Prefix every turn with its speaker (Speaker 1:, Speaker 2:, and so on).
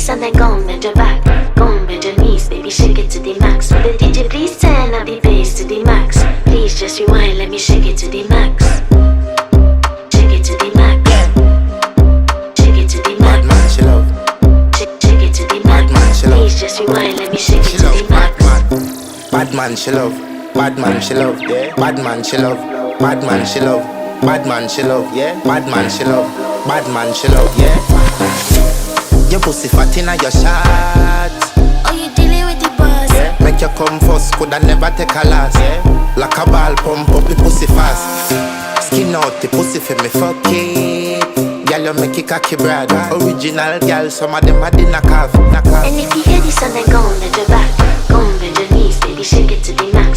Speaker 1: this and then go and bend your back. Go and bend your knees, baby, shake it to the max. Will the DJ please turn up the bass to the max? Please just rewind, let me shake it to the max. Shake it to the max. Shake it to the max.
Speaker 2: Bad man, she love.
Speaker 1: Shake it to the max.
Speaker 2: Bad man, she love.
Speaker 1: Please just rewind, let me shake it
Speaker 2: She
Speaker 1: to
Speaker 2: love.
Speaker 1: the max.
Speaker 2: Bad man, she love. Bad man, she love. Yeah. Bad man, she love. Bad man, she love. Bad man, she love. Yeah. Bad man, she love. Bad man, she love. Yeah. Your pussy fat inna your shot.
Speaker 1: Oh, you dealing with the boss?
Speaker 2: Yeah. Make you come first, coulda never take a last. Yeah. Like a ball, pump up the pussy fast. Skin out the pussy for me fuck it. Girl, you make it cocky brad. Original girl, some of them a the knock off.
Speaker 1: And if you hear this and then go and bend your back. Go and bend your knees, baby, shake it to the max.